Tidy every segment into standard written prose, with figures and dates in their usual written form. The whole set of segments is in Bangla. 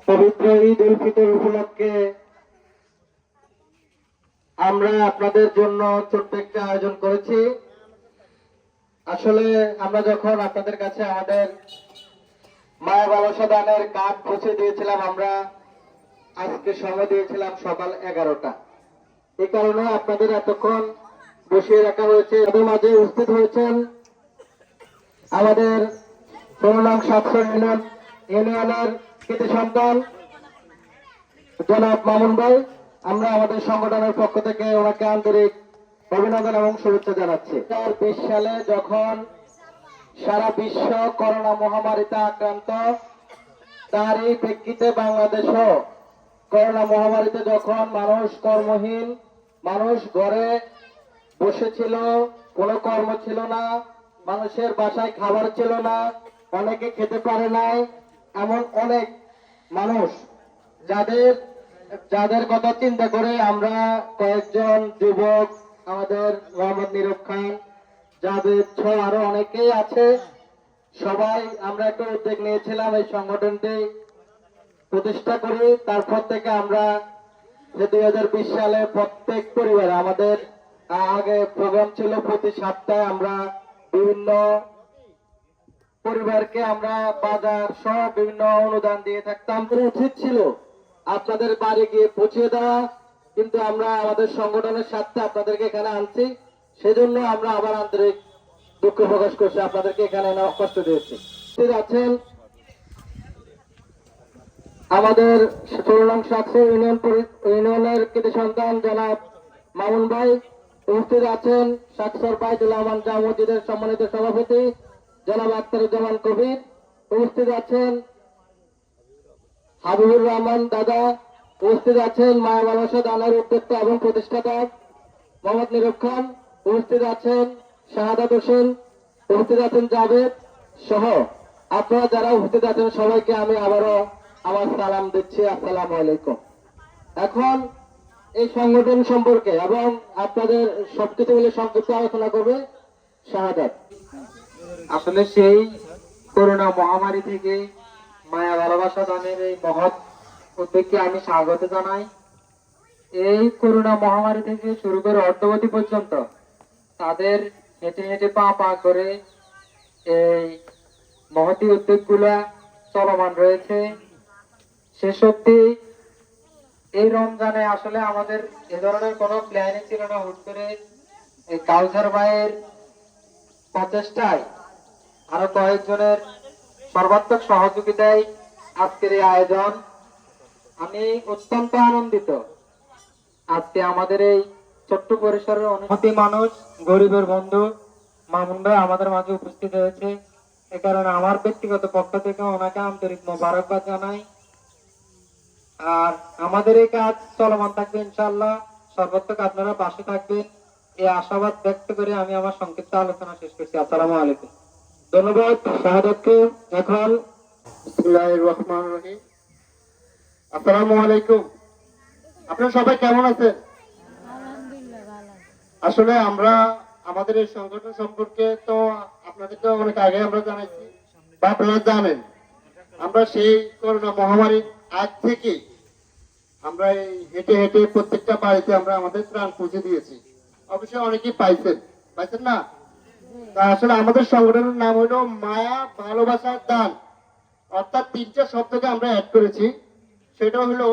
পবিত্র ঈদ উল ফিতর উপলক্ষে আমরা আপনাদের জন্য ছোট্ট একটা আয়োজন করেছি। আসলে আমরা যখন আপনাদের কাছে আমাদের মায়া ভালোবাসা দানের কার্ড পৌঁছে দিয়েছিলাম, আমরা আজকে সময় দিয়েছিলাম সকাল 11টা। এই কারণে আপনাদের এতক্ষণ বসিয়ে রাখা হয়েছে। তাদের মাঝে উপস্থিত হয়েছেন আমাদের 16 নং 700 ইউনিয়নের কৃতি সন্তান জনাব মামুন ভাই। আমরা আমাদের সংগঠনের পক্ষ থেকে ওনাকে আন্তরিক অভিনন্দন এবং শুভেচ্ছা জানাচ্ছি। 2020 সালে যখন সারা বিশ্ব করোনা মহামারীতে আক্রান্ত, তারই প্রেক্ষিতে বাংলাদেশও করোনা মহামারীতে যখন মানুষ কর্মহীন, মানুষ ঘরে বসেছিল, কোনো কর্ম ছিল না, মানুষের বাসায় খাবার ছিল না, অনেকে খেতে পারে নাই, এমন অনেক মানুষ যাদের কথা চিন্তা করে আমরা কয়েকজন যুবক, আমাদের মোহাম্মদ নীরব খান, জাভেদ সহ আরো অনেকেই আছে, সবাই আমরা একটা উদ্যোগ নিয়েছিলাম এই সংগঠনটি প্রতিষ্ঠা করি। তারপর থেকে আমরা 2020 সালে প্রত্যেক পরিবারে আমাদের আগে প্রোগ্রাম ছিল প্রতি সপ্তাহে আমরা বিভিন্ন পরিবারকে আমরা বাজার সহ বিভিন্ন অনুদান দিয়ে থাকতাম। উচিত ছিল আপনাদের বাড়ি গিয়ে পৌঁছে দেওয়া, কিন্তু আমরা আমাদের সংগঠনের স্বার্থে আপনাদেরকে এখানে আনছি, সেজন্য আমরা আবার আন্তরিক দুঃখ প্রকাশ করছি, আপনাদেরকে এখানে কষ্ট দিয়েছি। আছেন আমাদের 16 নং 700 ইউনিয়নের কৃতি সন্তান জনাব মামুন ভাই। উপস্থিত আছেন সাকসর বাইতুল আমান জামে মসজিদের সম্মানিত সভাপতি জনাব আখতারুজ্জামান কবির। উপস্থিত আছেন হাবিবুর রহমান দাদা। উপস্থিত আছেন মায়া ভালোবাসা দানের উদ্যোক্তা এবং প্রতিষ্ঠাতা মোহাম্মদ নীরব খান। উপস্থিত আছেন শাহাদাত হোসেন। উপস্থিত আছেন জাভেদ সহ আপনারা যারা উপস্থিত আছেন সবাইকে আমি আবারও আমার সালাম দিচ্ছি, আসসালামু আলাইকুম। এখন এই সংগঠন সম্পর্কে এবং আপনাদের সবকিছু মিলে সংক্ষিপ্ত আলোচনা করবে শাহাদাত। আসলে সেই করোনা মহামারী থেকে মায়া ভালোবাসা দানের এই মহৎ উদ্যোগকে আমি স্বাগত জানাই। এই করোনা মহামারী থেকে শুরু করে অদ্যাবধি পর্যন্ত তাদের হেঁটে হেঁটে পা পা করে এই মহতী উদ্যোগগুলা চলমান রয়েছে। শেষ অব্দি এই রমজানে আসলে আমাদের এ ধরনের কোনো প্ল্যানই ছিল না। হুট করে এই কাউসার ভাইয়ের প্রচেষ্টায় আরো কয়েকজনের সর্বাত্মক সহযোগিতায় আজকের এই আয়োজন। আমি অত্যন্ত আনন্দিত আজকে আমাদের এই ছোট্ট পরিসরের অনুমতি মানুষ, গরিবের বন্ধু মামুন ভাই আমাদের মাঝে উপস্থিত হয়েছে। এ কারণে আমার ব্যক্তিগত পক্ষ থেকে ওনাকে আন্তরিক মোবারকবাদ জানাই। আর আমাদের এই কাজ চলমান থাকবে ইনশাআল্লাহ। সর্বাত্মক আপনারা পাশে থাকবেন এই আশাবাদ ব্যক্ত করে আমি আমার সংক্ষিপ্ত আলোচনা শেষ করছি। আসসালামু আলাইকুম। ধন্যবাদ শাহাদাতকে। এখন বিসমিল্লাহির রহমানির রহিম। আসসালামু আলাইকুম। আপনারা সবাই কেমন আছেন? আসলে আমরা আমাদের এই সংগঠন সম্পর্কে তো আপনাদেরকে অনেক আগে আমরা জানাইছি বা আপনারা জানেন। আমরা সেই করোনা মহামারীর আগ থেকে আমরা এই হেঁটে হেঁটে প্রত্যেকটা বাড়িতে আমরা আমাদের ত্রাণ পৌঁছে দিয়েছি। অবশ্যই অনেকেই পাইছেন না? তা আসলে আমাদের সংগঠনের নাম হলো মায়া ভালোবাসার দান, অর্থাৎ 3টা শব্দকে আমরা অ্যাড করেছি। সেটা হলো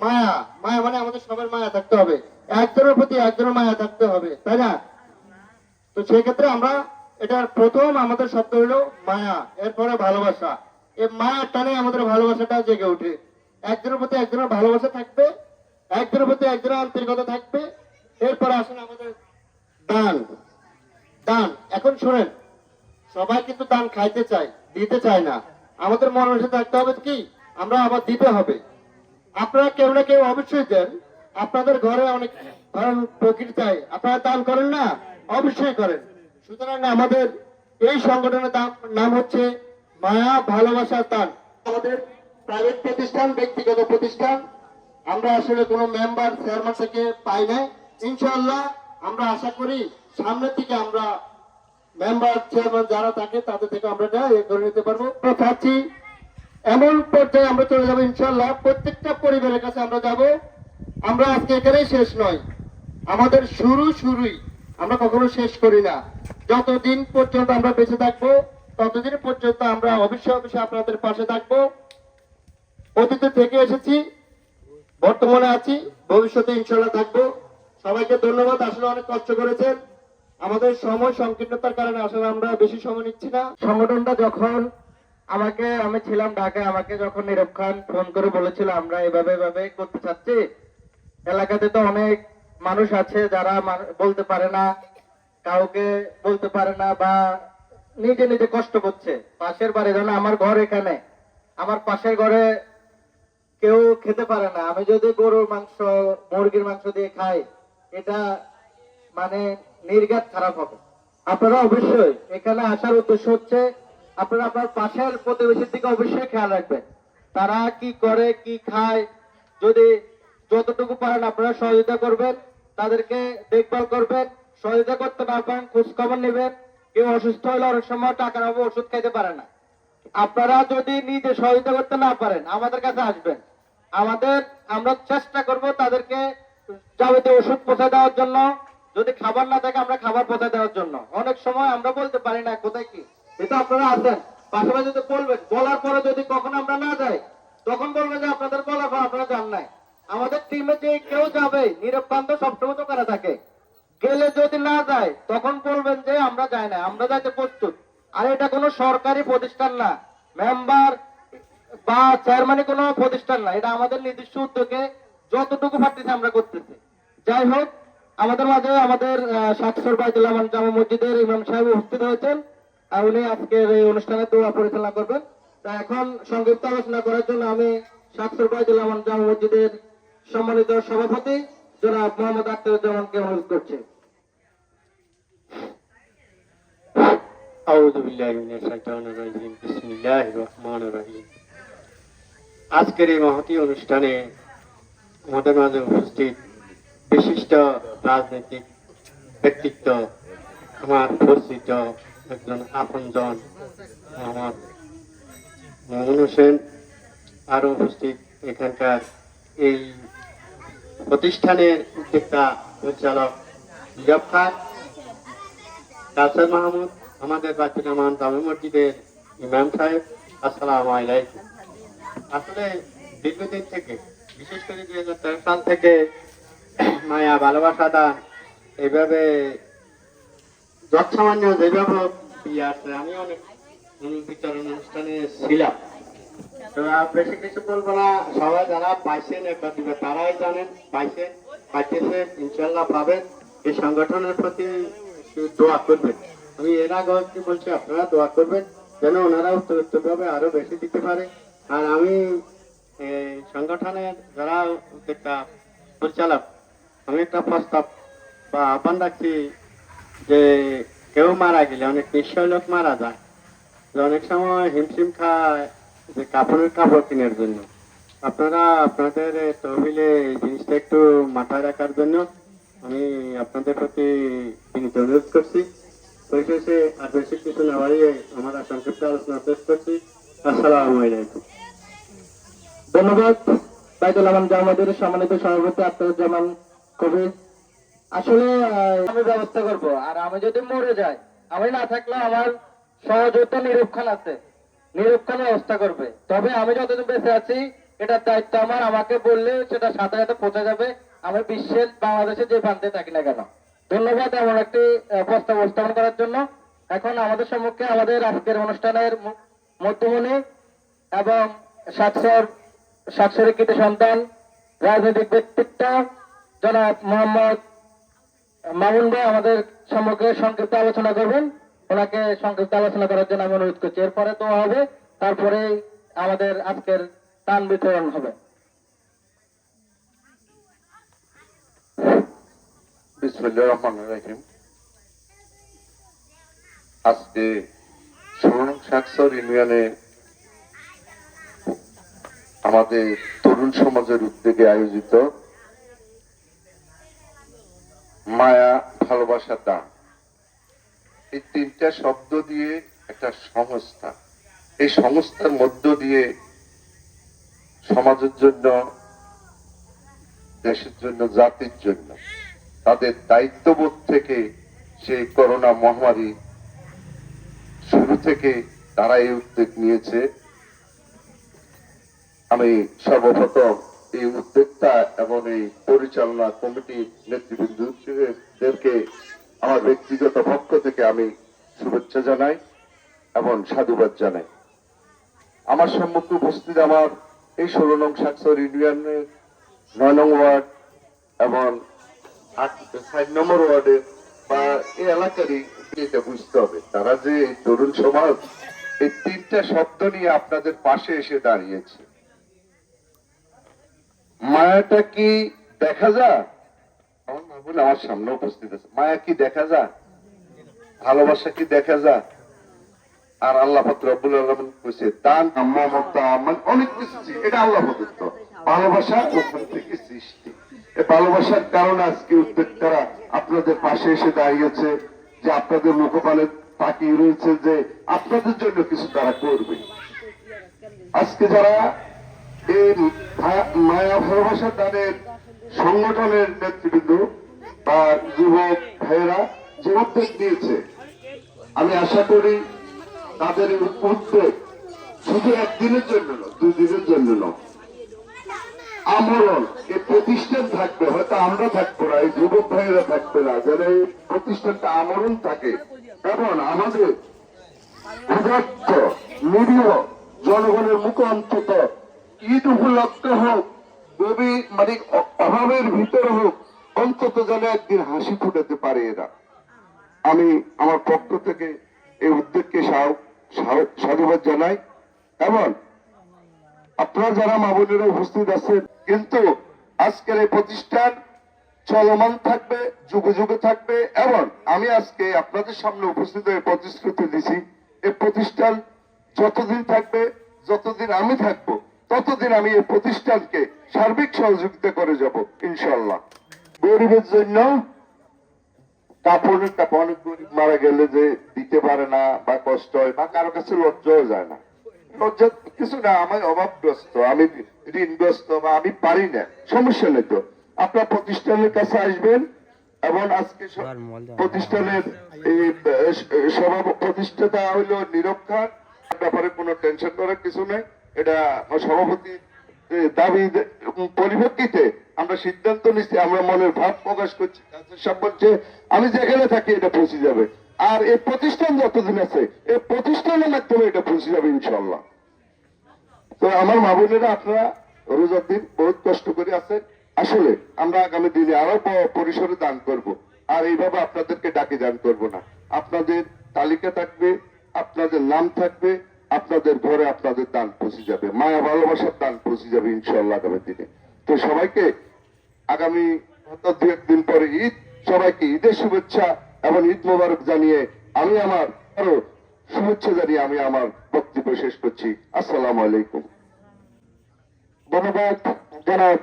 মায়া। মায়া মানে আমাদের সবার মায়া থাকতে হবে, একজনের প্রতি একজনের মায়া থাকতে হবে, তাই না? তো সেক্ষেত্রে আমরা এটার প্রথম আমাদের শব্দ হলো মায়া, এরপরে ভালোবাসা। এই মায়ার টানে আমাদের ভালোবাসাটা জেগে ওঠে। একজনের প্রতি একজনের ভালোবাসা থাকবে, একজনের প্রতি একজনের আন্তরিকতা থাকবে। এরপরে আসলে আমাদের দান। দান এখন শোনেন, সবাই কিন্তু দান খাইতে চায়, দিতে চায় না। আমাদের মনের থাকতে হবে কি আমরা আবার দিতে হবে। আপনারা কেউ না কেউ অবশ্যই দেন। আপনাদের ঘরে অনেক ধরেন প্রকৃতি চাই, আপনারা দান করেন না? অবশ্যই করেন। সুতরাং আমাদের এই সংগঠনের নাম হচ্ছে মায়া ভালোবাসার দান। আমাদের প্রাইভেট প্রতিষ্ঠান, ব্যক্তিগত প্রতিষ্ঠান। আমরা আসলে কোনো মেম্বার চেয়ারম্যান থেকে পাই নাই। ইনশাআল্লাহ আমরা আশা করি সামনের দিকে আমরা মেম্বার চেয়ারম্যান যারা থাকে তাদের থেকে আমরা এটা করে নিতে পারবো। চাচ্ছি এমন পর্যায়ে আমরা চলে যাবো ইনশাল্লাহ। প্রত্যেকটা পরিবারের কাছে আমরা যাব। আমরা আজকে এখানেই শেষ নয়, আমাদের শুরুই, আমরা কখনো শেষ করি না। যতদিন পর্যন্ত আমরা বেঁচে থাকবো ততদিন পর্যন্ত আমরা অবশ্যই আপনাদের পাশে থাকবো। অতীতে থেকে এসেছি, বর্তমানে আছি, ভবিষ্যতে ইনশাল্লাহ থাকবো। সবাইকে ধন্যবাদ। আসলে অনেক কষ্ট করেছেন। আমাদের সময় সংকীর্ণতার কারণে আসলে আমরা বেশি সময় নিচ্ছি না। সংগঠনটা যখন আমি ছিলাম ঢাকায়, আমাকে যখন নীরব খান ফোন করে বলেছিল আমরা এভাবে করতে চাচ্ছি, এলাকাতে তো অনেক মানুষ আছে যারা বলতে পারে না, কাউকে বলতে পারে না, বা নিজে নিজে কষ্ট করছে। পাশের বাড়ি, যেন আমার ঘর এখানে, আমার পাশের ঘরে কেউ খেতে পারে না। আমি যদি গরুর মাংস, মুরগির মাংস দিয়ে খাই, এটা মানে নির্ঘাত খারাপ হবে। আপনারা অবশ্যই এখানে আসার উদ্দেশ্য হচ্ছে আপনারা আপনার পাশের প্রতিবেশীর দিকে অবশ্যই খেয়াল রাখবেন, তারা কি করে কি খায়। যদি যতটুকু পারেন আপনারা সহযোগিতা করবেন, তাদেরকে দেখভাল করবেন। সহযোগিতা করতে না পারেন খোঁজ খবর নেবেন। কেউ অসুস্থ হলে অনেক সময় টাকার অভাবে ওষুধ খাইতে পারে না। আপনারা যদি নিজে সহযোগিতা করতে না পারেন আমাদের কাছে আসবেন। আমরা চেষ্টা করব তাদেরকে যাবতীয় ওষুধ পৌঁছে দেওয়ার জন্য। যদি খাবার না থাকে আমরা খাবার পৌঁছে দেওয়ার জন্য। অনেক সময় আমরা বলতে পারি না কোথায় কি, এটা আপনারা আসবেন, পাশাপাশি যদি বলবেন, বলার পরে যদি কখন আমরা না যাই তখন বলবেন যে আপনাদের বলার পর আপনারা জান নাই। আমাদের টিমে যে কেউ যাবে নিরক্ষান্ত সবসময় তো করা থাকে, গেলে যদি না যায় তখন বলবেন যে আমরা যাই না, আমরা যাইতে প্রস্তুত। আর এটা কোনো সরকারি প্রতিষ্ঠান না, মেম্বার বা চেয়ারম্যানের কোনো প্রতিষ্ঠান না, এটা আমাদের নিজস্ব উদ্যোগে যতটুকু পারতেছি আমরা করতেছি। যাই হোক, আমাদের মাঝে আমাদের শাকসর বাইতুল আমান জামা মসজিদের ইমাম সাহেব উপস্থিত হয়েছেন। উনি আজকের এই অনুষ্ঠানে দোয়া পরিচালনা করবেন। তা এখন সংক্ষিপ্ত আলোচনা করার জন্য আমি শাকসর বাইতুল আমান জামা মসজিদের সম্মানিত সভাপতি জনাব মোহাম্মদ আখতারুজ্জামানকে অনুরোধ করছি। আউযু বিল্লাহি মিনাশ শাইতানির রাজিম। বিসমিল্লাহির রহমানির রহিম। আজকের এই মহতী অনুষ্ঠানে আমাদের মাঝে উপস্থিত বিশিষ্ট রাজনৈতিক ব্যক্তিত্ব, আমার পরিচিত একজন আপনজন মোহাম্মদ মামুন হোসেন, আরো উপস্থিত এখানকার এই প্রতিষ্ঠানের উদ্যোক্তা পরিচালক নীরব খান, কাউসার মাহমুদ, আমাদের বাইতুল আমান জামে মসজিদের ইমাম সাহেব, আসসালামু আলাইকুম। আসলে দীর্ঘদিন থেকে, বিশেষ করে 2013 সাল থেকে মায়া ভালোবাসা দান এইভাবে যৎসামান্য যেভাবে দিয়ে আসছে, আমি অনেক বিতরণ অনুষ্ঠানে ছিলাম। তো আর বেশি কিছু বলবো না, সবাই যারা পাইছেন একবার দিবে, তারাই জানেন পাইছেন, পাইতেছে, ইনশাল্লাহ পাবেন। এই সংগঠনের প্রতি দোয়া করবেন। আমি এর আগে কি বলছি, আপনারা দোয়া করবেন যেন ওনারা উত্তরোত্তরভাবে আরো বেশি দিতে পারে। আর আমি সংগঠনের যারা উদ্যোক্তা পরিচালক, আমি একটা প্রস্তাব বা আহ্বান রাখছি যে কেউ মারা গেলে, অনেক নিশ্চয় লোক মারা যায়, যে অনেক সময় হিমশিম খায় যে কাপড়ের কাপড় কেনার জন্য। আপনারা আপনাদের তহবিলে এই জিনিসটা একটু মাথায় রাখার জন্য আমি আপনাদের প্রতি বিনীত অনুরোধ করছি। পরিশেষে আর বেশি কিছু না বাড়িয়ে আমরা সংক্ষিপ্ত আলোচনা শেষ করছি। আসসালামু আলাইকুম। ধন্যবাদ বাইতুল আমান জামা মসজিদের সম্মানিত সভাপতি আখতারুজ্জামান কবির। আসলে আমি ব্যবস্থা করব, আর আমি যদি মরে যাই, আমি না থাকলে আমার সহযোগিতা নীরব খান আছে, নীরব খান ব্যবস্থা করবে। তবে আমি যতদিন বেঁচে আছি এটার দায়িত্ব আমার, আমাকে বললে সেটা সাথে সাথে পৌঁছে যাবে, আমি বিশ্বের বাংলাদেশে যে প্রান্তে থাকি না কেন। ধন্যবাদ এমন একটি প্রস্তাব উপস্থাপন করার জন্য। এখন আমাদের সম্মুখে আমাদের আজকের অনুষ্ঠানের মধ্যমণি এবং সাক্ষরের কৃতি সন্তান রাজনৈতিক ব্যক্তিত্ব জনাব মোহাম্মদ মামুন ভাই আমাদের সম্মুখে সংক্ষিপ্ত আলোচনা করবেন। ওনাকে সংক্ষিপ্ত আলোচনা করার জন্য আমি অনুরোধ করছি। এরপরে তো হবে, তারপরে আমাদের আজকের দান বিতরণ হবে। বিসমিল্লাহির রহমানির রহিম। আজকে 16 নং শাকসর ইউনিয়নে আমাদের তরুণ সমাজের উদ্যোগে আয়োজিত মায়া ভালোবাসা দান, এই তিনটা শব্দ দিয়ে একটা সংস্থা, এই সংস্থার মধ্য দিয়ে সমাজের জন্য, দেশের জন্য, জাতির জন্য তাদের দায়িত্ববোধ থেকে সেই করোনা মহামারী শুরু থেকে তারা এই উদ্যোগ নিয়েছে। আমি সর্বপ্রথম এই উদ্যোক্তা এবং এই পরিচালনা কমিটি নেতৃবৃন্দদেরকে আমার ব্যক্তিগত পক্ষ থেকে আমি শুভেচ্ছা জানাই এবং সাধুবাদ জানাই। আমার সম্মুখে উপস্থিত আমার এই 16 নং সাকসর ইউনিয়নের 9 নং ওয়ার্ড এবং 6 নম্বর ওয়ার্ডের বা এই এলাকারই এটা বুঝতে হবে, তারা যে এই তরুণ সমাজ এই 3টা শব্দ নিয়ে আপনাদের পাশে এসে দাঁড়িয়েছে। মায়াটা কি দেখা যায়? আমার মা বোন আমার সামনে উপস্থিত আছে। মায়া কি দেখা যায়? ভালোবাসা কি দেখা যায়? আর আল্লাহ পাক রব্বুল আলামিন কইছে দান মমতা মানে অনেক কিছু, এটা আল্লাহ প্রদত্ত ভালোবাসা ওখান থেকে সৃষ্টি। এই ভালোবাসার কারণে আজকে উদ্যোক্তারা আপনাদের পাশে এসে দাঁড়িয়েছে, যে আপনাদের মুখপানে তাকিয়ে রয়েছে যে আপনাদের জন্য কিছু তারা করবে। আজকে যারা এই মায়া ভালোবাসা দানের সংগঠনের নেতৃবৃন্দ বা যুবক ভাইয়েরা যে উদ্যোগ নিয়েছে, আমি আশা করি তাদের এই উদ্যোগ শুধু একদিনের জন্য নয়, 2 দিনের জন্য নয়, আমরণ এই প্রতিষ্ঠান থাকবে। হয়তো আমরা থাকবো না, এই যুবক ভাইয়েরা থাকবে না, যেন এই প্রতিষ্ঠানটা আমরণ থাকে এবং আমাদের ক্ষুধার্ত নিরীহ জনগণের মুখে অন্তত ঈদ উপলক্ষে হোক, গভীর মানে অভাবের ভিতরে হোক, অন্তত যেন একদিন হাসি ফুটাতে পারে এরা। আমি আমার পক্ষ থেকে এই উদ্যোগকে সাধুবাদ জানাই এবং আপনারা যারা মা বোনেরা উপস্থিত আছেন, কিন্তু আজকের এই প্রতিষ্ঠান চলমান থাকবে, যুগে যুগে থাকবে এবং আমি আজকে আপনাদের সামনে উপস্থিত হয়ে প্রতিশ্রুতি দিছি এই প্রতিষ্ঠান যতদিন থাকবে, যতদিন আমি থাকবো, ততদিন আমি এই প্রতিষ্ঠানকে সার্বিক সহযোগিতা করে যাব ইনশাল্লাহ। গরিবের জন্য কাপড়ের টাকা, অনেক গরিব মারা গেলে যে দিতে পারে না বা কষ্ট হয় বা কারো কাছে লজ্জাও যায় না, লজ্জা কিছু না, আমি অভাবগ্রস্ত, আমি ঋণগ্রস্ত বা আমি পারি না, সমস্যা নেই। তো আপনার প্রতিষ্ঠানের কাছে আসবেন এবং আজকে প্রতিষ্ঠানের এই প্রতিষ্ঠাতা হইল নীরব খান, ব্যাপারে কোনো টেনশন করার কিছু নেই। এটা সভাপতি দাবি পরিপ্রেক্ষিতে আমরা সিদ্ধান্ত নিচ্ছি, আমরা মনের ভাব প্রকাশ করছি সম্পর্কে, আমি যেখানে থাকি এটা পৌঁছে যাবে। আর এই প্রতিষ্ঠান যতদিন আছে, এই প্রতিষ্ঠানের মাধ্যমে এটা পৌঁছে যাবে ইনশাল্লাহ। তো আমার মা বোনেরা, আপনারা রোজার দিন বহুত কষ্ট করে আছেন, আসলে আমরা আগামী দিনে আরো পরিসরে দান করব, আর এইভাবে আপনাদেরকে ডাকে দান করব না। আপনাদের তালিকা থাকবে, আপনাদের নাম থাকবে, আপনাদের ঘরে আপনাদের দান পৌঁছে যাবে, মায়া ভালোবাসার দান পৌঁছে যাবে ইনশাল্লাহ আগামী দিনে। তো সবাইকে আগামী 2-1 দিন পরে ঈদ, সবাইকে ঈদের শুভেচ্ছা এবং ঈদ মোবারক জানিয়ে আমি আমার আরো শুভেচ্ছা জানিয়ে আমি আমার বক্তব্য শেষ করছি। আসসালামু আলাইকুম। ধন্যবাদ জনাব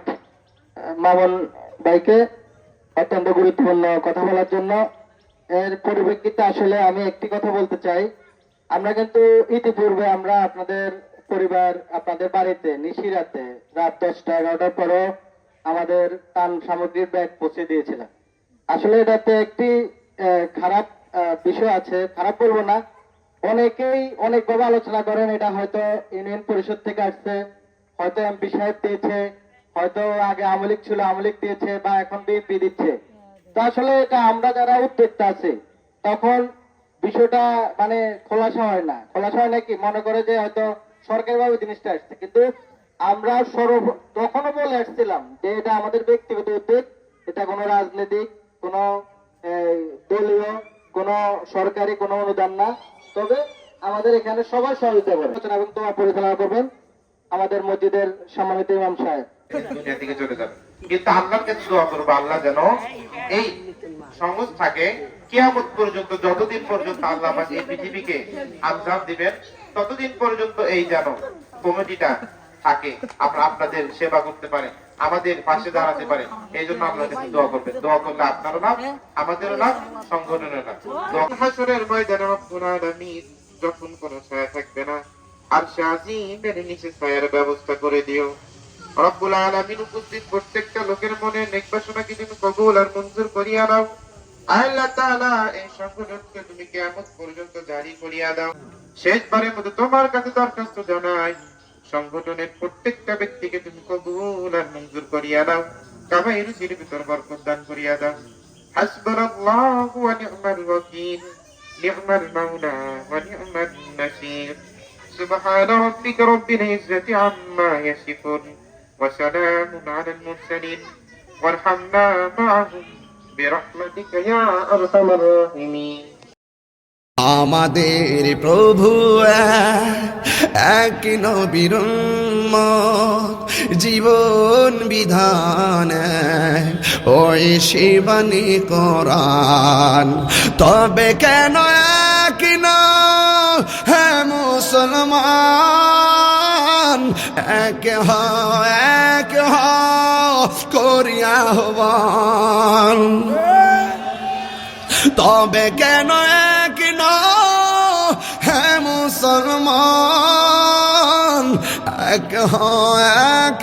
মামুন ভাইকে অত্যন্ত গুরুত্বপূর্ণ কথা বলার জন্য। এর পরিপ্রেক্ষিতে আসলে আমি একটি কথা বলতে চাই, আমরা কিন্তু ইতিপূর্বে আমরা আপনাদের পরিবার, আপনাদের বাড়িতে নিশিরাতে রাত 10টা-11টার পরও আমাদের ত্রাণ সামগ্রীর ব্যাগ পৌঁছে দিয়েছিলাম। আসলে এটাতে একটি খারাপ বিষয় আছে, খারাপ বলবো না, অনেকেই অনেকভাবে আলোচনা করেন এটা হয়তো ইউনিয়ন পরিষদ থেকে আসছে, হয়তো এমপি সাহেব দিয়েছে, হয়তো আগে আওয়ামী লীগ ছিল আওয়ামী লীগ দিয়েছে বা এখন বিএনপি দিচ্ছে। তো আসলে এটা আমরা যারা উদ্যোক্তা আছি তখন বিষয়টা মানে খোলাসা হয় না, খোলাসা হয় নাকি মনে করে যে হয়তো সরকারিভাবে জিনিসটা আসছে, কিন্তু আমরা তখনও বলে আসছিলাম যে এটা আমাদের ব্যক্তিগত উদ্যোগ, এটা কোনো রাজনৈতিক, কোনো দলীয়, কোনো সরকারি কোনো অনুদান না। তবে আমাদের এখানে সবাই সহযোগিতা করে এবং তোমার পরিচালনা করবেন আমাদের মসজিদের সম্মানিত ইমাম সাহেব। দুনিয়া থেকে চলে যাবে, কিন্তু আল্লাহর কাছে দোয়া করবো আল্লাহ যেন এই সংস্থাকে কিয়ামত পর্যন্ত, যতদিন পর্যন্ত আল্লাহ পাক এই পৃথিবীকে আযাব দিবেন, ততদিন পর্যন্ত এই যেন কমিটিটা থাকে, আমরা আপনাদের সেবা করতে পারে, আমাদের পাশে দাঁড়াতে পারে। এই জন্য আপনার কাছে দোয়া করবেন। দোয়া করলে আপনারও লাভ, আমাদেরও লাভ, সংগঠনের লাভ। হাসরের ময়দানে রব্বুল আলামিন যখন কোনো ছায়া থাকবে না, আরশে আজিমের নিচে ছায়ার ব্যবস্থা করে দিও। রব্বুল আলামিন উপস্থিত প্রত্যেকটা লোকের মনে নেক বাসনাকে তুমি কবুল আর মঞ্জুর করিয়া দাও। আল্লাহ তাআলা এই সংগঠনকে তুমি কিয়ামত পর্যন্ত জারি করিয়া দাও। শেষবারের মতো তোমার কাছে দরখাস্ত জানাই, সংগঠনের প্রত্যেকটা ব্যক্তিকে তুমি কবুল আর মঞ্জুর করিয়া দাও। কামাই রুজির ভিতর বরকত দান করিয়া দাও। হাসবুনাল্লাহু ওয়া নি'মাল ওয়াকিল, নি'মাল মাওলা ওয়া নি'মান নাসির। سبحان ربك رب العزة عما يصفون وسلام على المرسلين وارحمنا معهم برحمتك يا أرحم الراحمين। আমাদের প্রভু এক নবীর উম্মত, জীবন বিধান ওই শিবানী কোরআন। তবে কেন এক না হে মুসলমান, এক করিয়া হবান। তবে কেন এক হে মুসলমান, এক